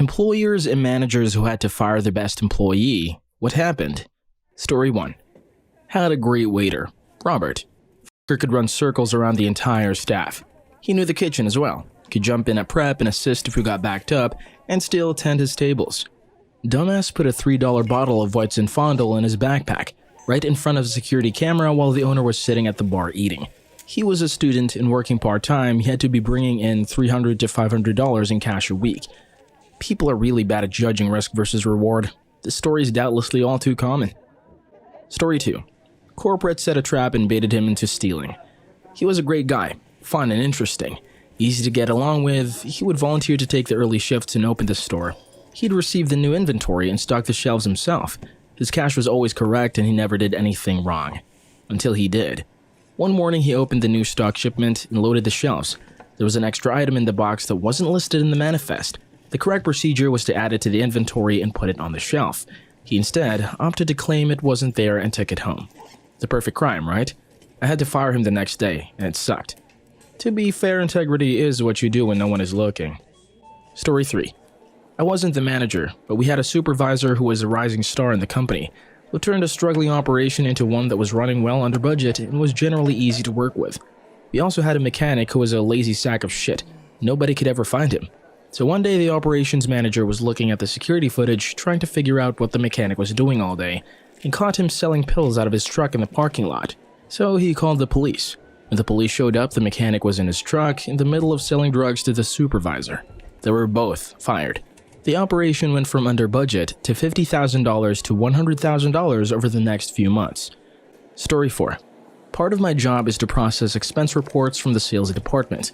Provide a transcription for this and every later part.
Employers and managers who had to fire their best employee. What happened? Story 1. Had a great waiter, Robert. Fucker could run circles around the entire staff. He knew the kitchen as well. Could jump in at prep and assist if we got backed up, and still tend his tables. Dumbass put a $3 bottle of White Zinfandel in his backpack, right in front of a security camera while the owner was sitting at the bar eating. He was a student and working part-time. He had to be bringing in $300 to $500 in cash a week. People are really bad at judging risk versus reward. This story is doubtlessly all too common. Story 2. Corporate set a trap and baited him into stealing. He was a great guy, fun and interesting, easy to get along with. He would volunteer to take the early shifts and open the store. He'd receive the new inventory and stock the shelves himself. His cash was always correct and he never did anything wrong. Until he did. One morning he opened the new stock shipment and loaded the shelves. There was an extra item in the box that wasn't listed in the manifest. The correct procedure was to add it to the inventory and put it on the shelf. He instead opted to claim it wasn't there and took it home. The perfect crime, right? I had to fire him the next day, and it sucked. To be fair, integrity is what you do when no one is looking. Story 3. I wasn't the manager, but we had a supervisor who was a rising star in the company, who turned a struggling operation into one that was running well under budget and was generally easy to work with. We also had a mechanic who was a lazy sack of shit. Nobody could ever find him. So one day the operations manager was looking at the security footage, trying to figure out what the mechanic was doing all day, and caught him selling pills out of his truck in the parking lot. So he called the police. When the police showed up, the mechanic was in his truck in the middle of selling drugs to the supervisor. They were both fired. The operation went from under budget to $50,000 to $100,000 over the next few months. Story 4. Part of my job is to process expense reports from the sales department.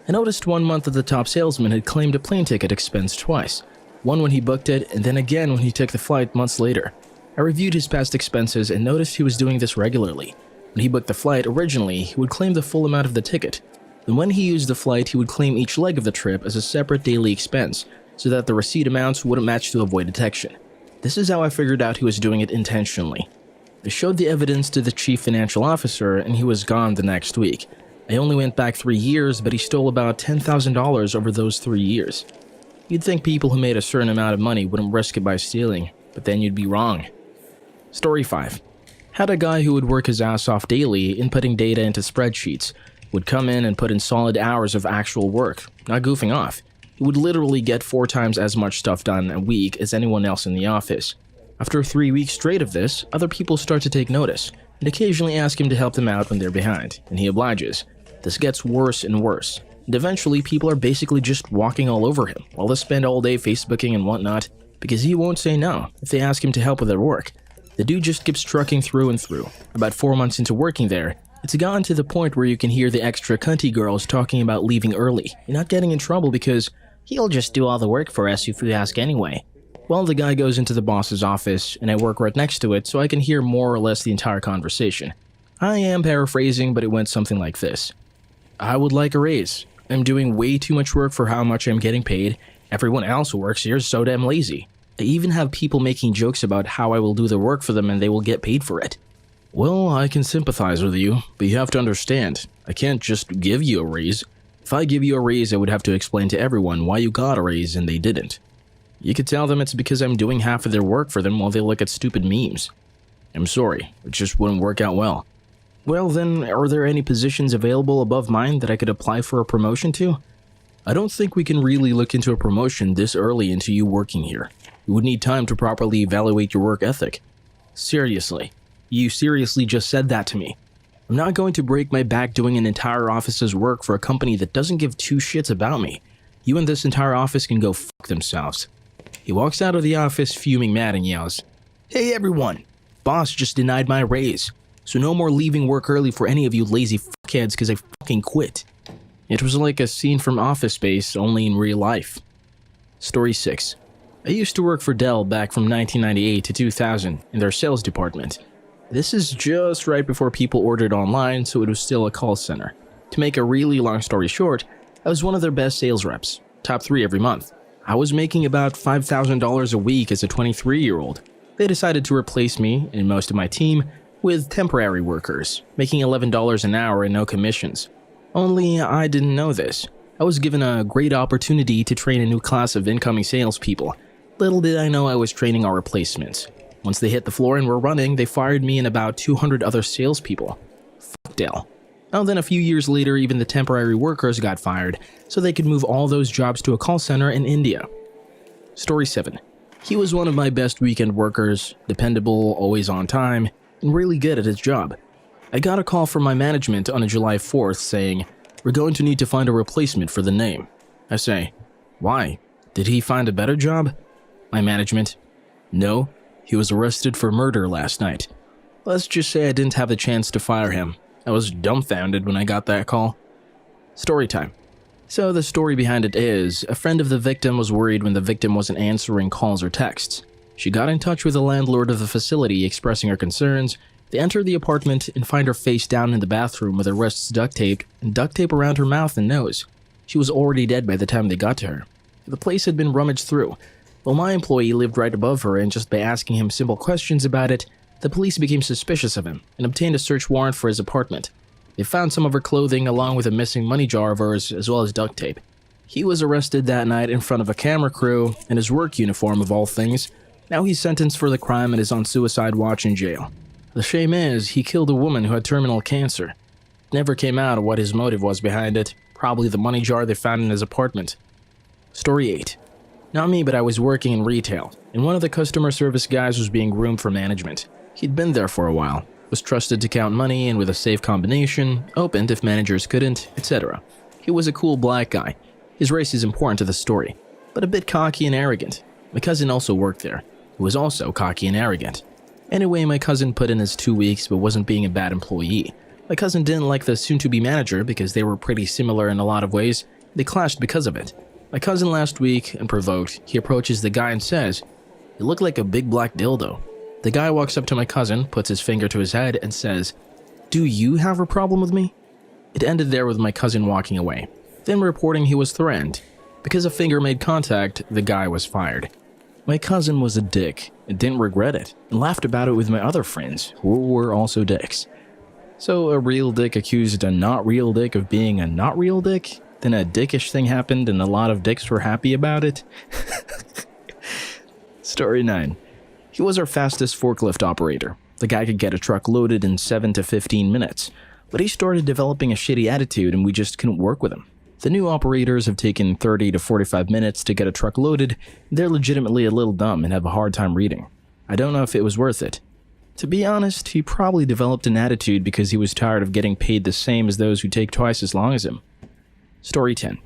I noticed 1 month that the top salesman had claimed a plane ticket expense twice. One when he booked it, and then again when he took the flight months later. I reviewed his past expenses and noticed he was doing this regularly. When he booked the flight originally, he would claim the full amount of the ticket. Then when he used the flight, he would claim each leg of the trip as a separate daily expense, so that the receipt amounts wouldn't match to avoid detection. This is how I figured out he was doing it intentionally. I showed the evidence to the chief financial officer, and he was gone the next week. I only went back 3 years, but he stole about $10,000 over those 3 years. You'd think people who made a certain amount of money wouldn't risk it by stealing, but then you'd be wrong. Story 5. Had a guy who would work his ass off daily inputting data into spreadsheets. Would come in and put in solid hours of actual work, not goofing off. He would literally get 4 times as much stuff done a week as anyone else in the office. After 3 weeks straight of this, other people start to take notice, and occasionally ask him to help them out when they're behind, and he obliges. This gets worse and worse, and eventually people are basically just walking all over him while they spend all day Facebooking and whatnot, because he won't say no if they ask him to help with their work. The dude just keeps trucking through and through. About 4 months into working there, it's gotten to the point where you can hear the extra cunty girls talking about leaving early and not getting in trouble because he'll just do all the work for us if we ask anyway. Well, the guy goes into the boss's office, and I work right next to it so I can hear more or less the entire conversation. I am paraphrasing, but it went something like this. I would like a raise. I'm doing way too much work for how much I'm getting paid. Everyone else who works here is so damn lazy. I even have people making jokes about how I will do the work for them and they will get paid for it. Well, I can sympathize with you, but you have to understand, I can't just give you a raise. If I give you a raise, I would have to explain to everyone why you got a raise and they didn't. You could tell them it's because I'm doing half of their work for them while they look at stupid memes. I'm sorry, it just wouldn't work out well. Well then, are there any positions available above mine that I could apply for a promotion to? I don't think we can really look into a promotion this early into you working here. You would need time to properly evaluate your work ethic. Seriously. You seriously just said that to me. I'm not going to break my back doing an entire office's work for a company that doesn't give 2 shits about me. You and this entire office can go fuck themselves. He walks out of the office fuming mad and yells, "Hey everyone, boss just denied my raise. So no more leaving work early for any of you lazy fuckheads because I fucking quit." It was like a scene from Office Space, only in real life. Story 6. I used to work for Dell back from 1998 to 2000 in their sales department. This is just right before people ordered online, so it was still a call center. To make a really long story short, I was one of their best sales reps, top 3 every month. I was making about $5,000 a week as a 23-year-old. They decided to replace me and most of my team with temporary workers, making $11 an hour and no commissions. Only I didn't know this. I was given a great opportunity to train a new class of incoming salespeople. Little did I know I was training our replacements. Once they hit the floor and were running, they fired me and about 200 other salespeople. Fuck Dell. Now then, a few years later, even the temporary workers got fired, so they could move all those jobs to a call center in India. Story 7. He was one of my best weekend workers, dependable, always on time, and really good at his job. I got a call from my management on a July 4th saying, "We're going to need to find a replacement for the name." I say, "Why? Did he find a better job?" My management, "No, he was arrested for murder last night." Let's just say I didn't have the chance to fire him. I was dumbfounded when I got that call. Story time. So the story behind it is, a friend of the victim was worried when the victim wasn't answering calls or texts. She got in touch with the landlord of the facility expressing her concerns. They enter the apartment and find her face down in the bathroom with her wrists duct taped and duct tape around her mouth and nose. She was already dead by the time they got to her. The place had been rummaged through. While my employee lived right above her, and just by asking him simple questions about it, the police became suspicious of him and obtained a search warrant for his apartment. They found some of her clothing along with a missing money jar of hers as well as duct tape. He was arrested that night in front of a camera crew in his work uniform of all things. Now he's sentenced for the crime and is on suicide watch in jail. The shame is, he killed a woman who had terminal cancer. It never came out what his motive was behind it, probably the money jar they found in his apartment. Story 8. Not me, but I was working in retail, and one of the customer service guys was being groomed for management. He'd been there for a while, was trusted to count money and with a safe combination, opened if managers couldn't, etc. He was a cool black guy. His race is important to the story, but a bit cocky and arrogant. My cousin also worked there, who was also cocky and arrogant. Anyway, my cousin put in his 2 weeks but wasn't being a bad employee. My cousin didn't like the soon-to-be manager because they were pretty similar in a lot of ways. They clashed because of it. My cousin last week, unprovoked, he approaches the guy and says, "You look like a big black dildo." The guy walks up to my cousin, puts his finger to his head, and says, "Do you have a problem with me?" It ended there with my cousin walking away, then reporting he was threatened. Because a finger made contact, the guy was fired. My cousin was a dick and didn't regret it, and laughed about it with my other friends, who were also dicks. So a real dick accused a not real dick of being a not real dick? Then a dickish thing happened and a lot of dicks were happy about it? Story 9. He was our fastest forklift operator. The guy could get a truck loaded in 7 to 15 minutes, but he started developing a shitty attitude and we just couldn't work with him. The new operators have taken 30 to 45 minutes to get a truck loaded. They're legitimately a little dumb and have a hard time reading. I don't know if it was worth it. To be honest, he probably developed an attitude because he was tired of getting paid the same as those who take twice as long as him. Story 10.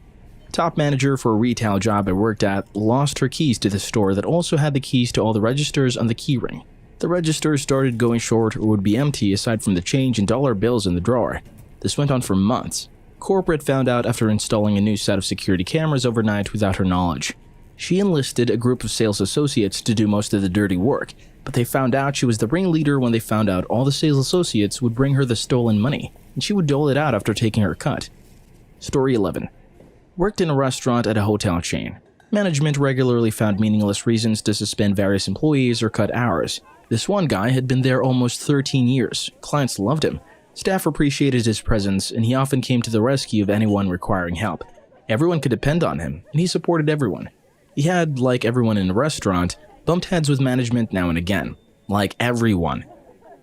Top manager for a retail job I worked at lost her keys to the store that also had the keys to all the registers on the key ring. The registers started going short or would be empty aside from the change and dollar bills in the drawer. This went on for months. Corporate found out after installing a new set of security cameras overnight without her knowledge. She enlisted a group of sales associates to do most of the dirty work, but they found out she was the ringleader when they found out all the sales associates would bring her the stolen money, and she would dole it out after taking her cut. Story 11. Worked in a restaurant at a hotel chain. Management regularly found meaningless reasons to suspend various employees or cut hours. This one guy had been there almost 13 years. Clients loved him. Staff appreciated his presence, and he often came to the rescue of anyone requiring help. Everyone could depend on him, and he supported everyone. He had, like everyone in a restaurant, bumped heads with management now and again. Like everyone.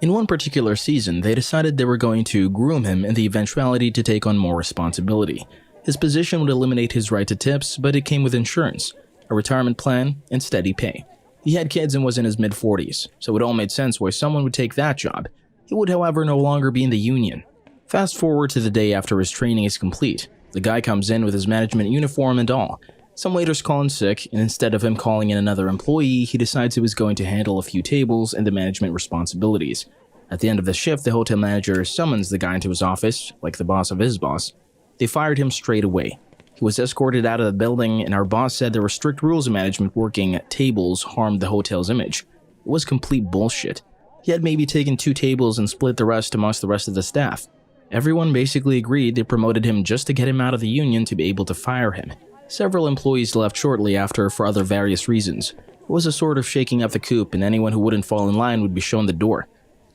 In one particular season, they decided they were going to groom him in the eventuality to take on more responsibility. His position would eliminate his right to tips, but it came with insurance, a retirement plan, and steady pay. He had kids and was in his mid-40s, so it all made sense why someone would take that job. He would, however, no longer be in the union. Fast forward to the day after his training is complete. The guy comes in with his management uniform and all. Some waiters call in sick, and instead of him calling in another employee, he decides he was going to handle a few tables and the management responsibilities. At the end of the shift, the hotel manager summons the guy into his office, like the boss of his boss. They fired him straight away. He was escorted out of the building, and our boss said there were strict rules of management working at tables harmed the hotel's image. It was complete bullshit. He had maybe taken 2 tables and split the rest amongst the rest of the staff. Everyone basically agreed they promoted him just to get him out of the union to be able to fire him. Several employees left shortly after for other various reasons. It was a sort of shaking up the coop, and anyone who wouldn't fall in line would be shown the door.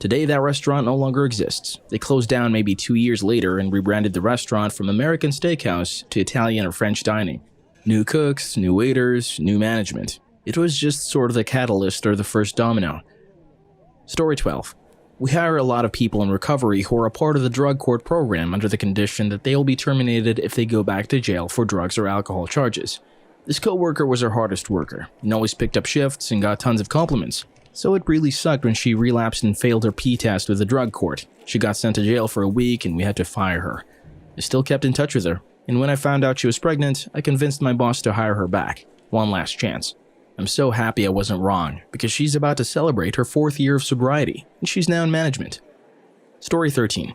Today, that restaurant no longer exists. They closed down maybe 2 years later and rebranded the restaurant from American Steakhouse to Italian or French dining. New cooks, new waiters, new management. It was just sort of the catalyst or the first domino. Story 12. We hire a lot of people in recovery who are a part of the drug court program under the condition that they will be terminated if they go back to jail for drugs or alcohol charges. This co-worker was our hardest worker and always picked up shifts and got tons of compliments. So it really sucked when she relapsed and failed her P-test with the drug court. She got sent to jail for a week and we had to fire her. I still kept in touch with her, and when I found out she was pregnant, I convinced my boss to hire her back. One last chance. I'm so happy I wasn't wrong, because she's about to celebrate her 4th year of sobriety, and she's now in management. Story 13.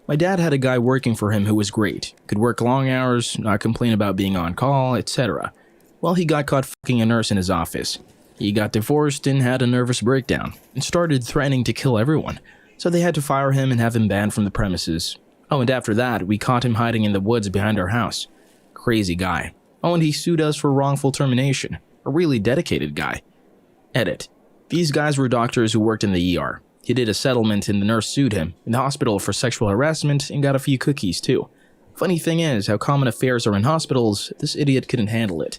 My dad had a guy working for him who was great. Could work long hours, not complain about being on call, etc. Well, he got caught fucking a nurse in his office. He got divorced and had a nervous breakdown, and started threatening to kill everyone, so they had to fire him and have him banned from the premises. Oh, and after that, we caught him hiding in the woods behind our house. Crazy guy. Oh, and he sued us for wrongful termination. A really dedicated guy. Edit. These guys were doctors who worked in the ER. He did a settlement and the nurse sued him in the hospital for sexual harassment and got a few cookies too. Funny thing is, how common affairs are in hospitals, this idiot couldn't handle it.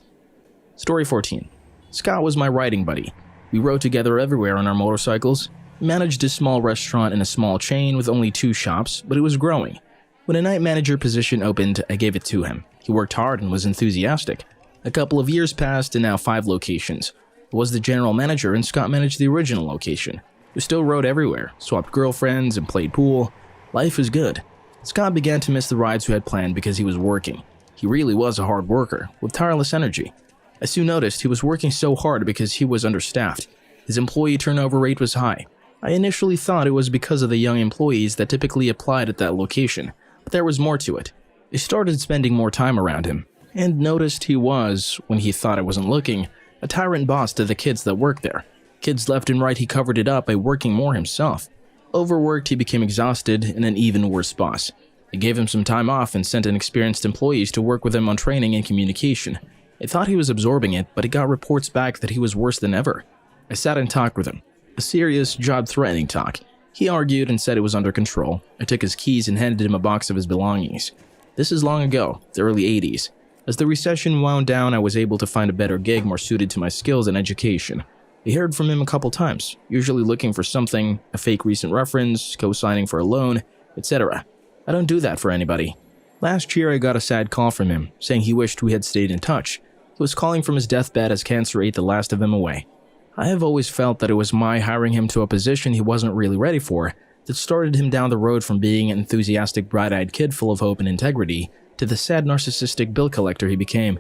Story 14. Scott was my riding buddy. We rode together everywhere on our motorcycles. We managed a small restaurant in a small chain with only 2 shops, but it was growing. When a night manager position opened, I gave it to him. He worked hard and was enthusiastic. A couple of years passed and now 5 locations. I was the general manager and Scott managed the original location. We still rode everywhere, swapped girlfriends and played pool. Life was good. Scott began to miss the rides we had planned because he was working. He really was a hard worker, with tireless energy. I soon noticed he was working so hard because he was understaffed. His employee turnover rate was high. I initially thought it was because of the young employees that typically applied at that location, but there was more to it. I started spending more time around him, and noticed he was, when he thought I wasn't looking, a tyrant boss to the kids that worked there. Kids left and right, he covered it up by working more himself. Overworked, he became exhausted and an even worse boss. I gave him some time off and sent inexperienced employees to work with him on training and communication. I thought he was absorbing it, but I got reports back that he was worse than ever. I sat and talked with him. A serious, job-threatening talk. He argued and said it was under control. I took his keys and handed him a box of his belongings. This is long ago, the early 80s. As the recession wound down, I was able to find a better gig more suited to my skills and education. I heard from him a couple times, usually looking for something, a fake recent reference, co-signing for a loan, etc. I don't do that for anybody. Last year, I got a sad call from him, saying he wished we had stayed in touch. He was calling from his deathbed as cancer ate the last of him away. I have always felt that it was my hiring him to a position he wasn't really ready for that started him down the road from being an enthusiastic, bright-eyed kid full of hope and integrity to the sad, narcissistic bill collector he became.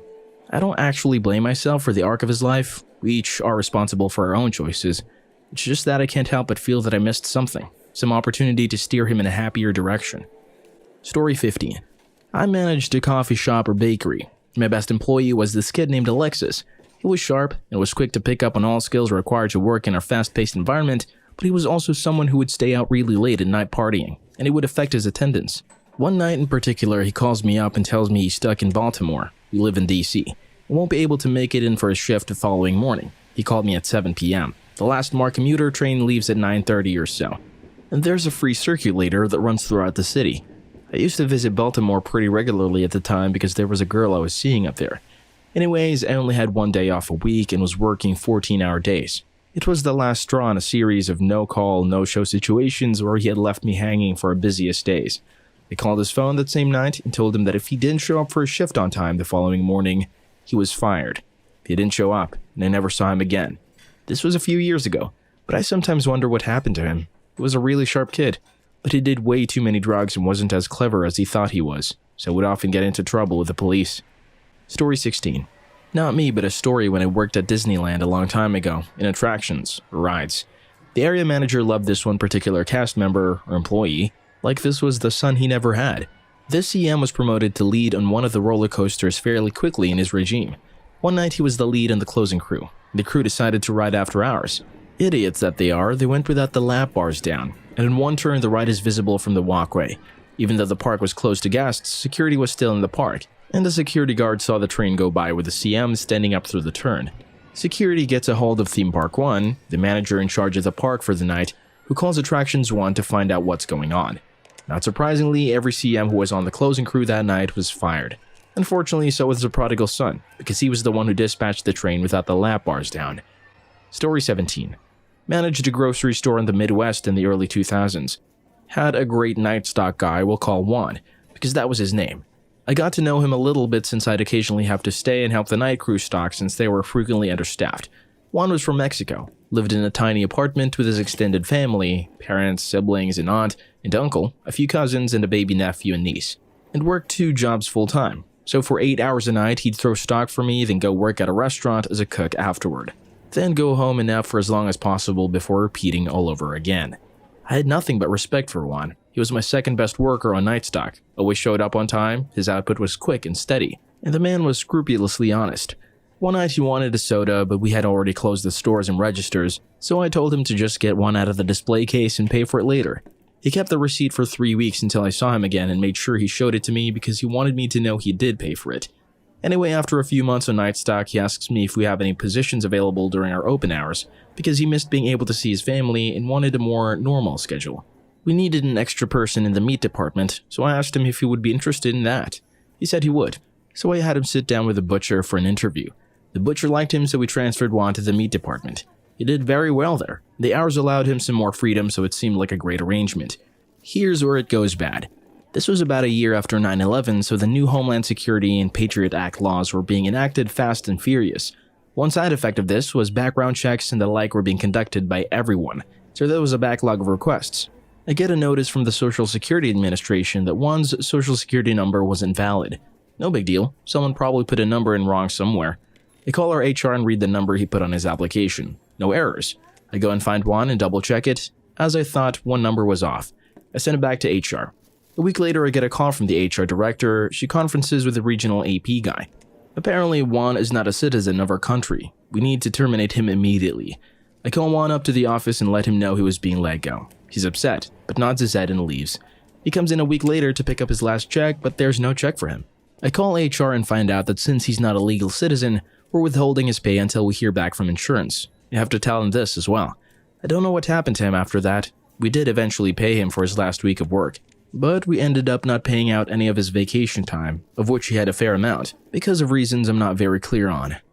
I don't actually blame myself for the arc of his life. We each are responsible for our own choices. It's just that I can't help but feel that I missed something, some opportunity to steer him in a happier direction. Story 15. I managed a coffee shop or bakery. My best employee was this kid named Alexis. He was sharp and was quick to pick up on all skills required to work in our fast-paced environment, but he was also someone who would stay out really late at night partying, and it would affect his attendance. One night in particular, he calls me up and tells me he's stuck in Baltimore. We live in DC. He won't be able to make it in for his shift the following morning. He called me at 7 p.m. The last MARC commuter train leaves at 9:30 or so. And there's a free circulator that runs throughout the city. I used to visit Baltimore pretty regularly at the time because there was a girl I was seeing up there. Anyways, I only had 1 day off a week and was working 14-hour days. It was the last straw in a series of no-call, no-show situations where he had left me hanging for our busiest days. I called his phone that same night and told him that if he didn't show up for his shift on time the following morning, he was fired. He didn't show up, and I never saw him again. This was a few years ago, but I sometimes wonder what happened to him. He was a really sharp kid, but he did way too many drugs and wasn't as clever as he thought he was, so would often get into trouble with the police. Story 16. Not me, but a story when I worked at Disneyland a long time ago, in attractions, or rides. The area manager loved this one particular cast member or employee, like this was the son he never had. This CM was promoted to lead on one of the roller coasters fairly quickly in his regime. One night he was the lead in the closing crew. The crew decided to ride after hours. Idiots that they are, they went without the lap bars down, and in one turn the ride is visible from the walkway. Even though the park was closed to guests, security was still in the park, and the security guard saw the train go by with the CM standing up through the turn. Security gets a hold of Theme Park 1, the manager in charge of the park for the night, who calls Attractions 1 to find out what's going on. Not surprisingly, every CM who was on the closing crew that night was fired. Unfortunately, so was the prodigal son, because he was the one who dispatched the train without the lap bars down. Story 17. Managed a grocery store in the Midwest in the early 2000s. Had a great night stock guy we'll call Juan, because that was his name. I got to know him a little bit since I'd occasionally have to stay and help the night crew stock since they were frequently understaffed. Juan was from Mexico, lived in a tiny apartment with his extended family, parents, siblings, an aunt and uncle, a few cousins, and a baby nephew and niece, and worked 2 jobs full-time. So for 8 hours a night, he'd throw stock for me, then go work at a restaurant as a cook afterward. Then go home and nap for as long as possible before repeating all over again. I had nothing but respect for Juan. He was my second best worker on night stock, always showed up on time, his output was quick and steady, and the man was scrupulously honest. One night he wanted a soda, but we had already closed the stores and registers, so I told him to just get one out of the display case and pay for it later. He kept the receipt for 3 weeks until I saw him again and made sure he showed it to me because he wanted me to know he did pay for it. Anyway, after a few months on night stock, he asks me if we have any positions available during our open hours because he missed being able to see his family and wanted a more normal schedule. We needed an extra person in the meat department, so I asked him if he would be interested in that. He said he would, so I had him sit down with the butcher for an interview. The butcher liked him, so we transferred Juan to the meat department. He did very well there. The hours allowed him some more freedom, so it seemed like a great arrangement. Here's where it goes bad. This was about a year after 9/11, so the new Homeland Security and Patriot Act laws were being enacted fast and furious. One side effect of this was background checks and the like were being conducted by everyone, so there was a backlog of requests. I get a notice from the Social Security Administration that Juan's social security number was invalid. No big deal, someone probably put a number in wrong somewhere. I call our HR and read the number he put on his application. No errors. I go and find Juan and double check it. As I thought, one number was off. I send it back to HR. A week later, I get a call from the HR director. She conferences with the regional AP guy. Apparently, Juan is not a citizen of our country. We need to terminate him immediately. I call Juan up to the office and let him know he was being let go. He's upset, but nods his head and leaves. He comes in a week later to pick up his last check, but there's no check for him. I call HR and find out that since he's not a legal citizen, we're withholding his pay until we hear back from insurance. You have to tell him this as well. I don't know what happened to him after that. We did eventually pay him for his last week of work, but we ended up not paying out any of his vacation time, of which he had a fair amount, because of reasons I'm not very clear on.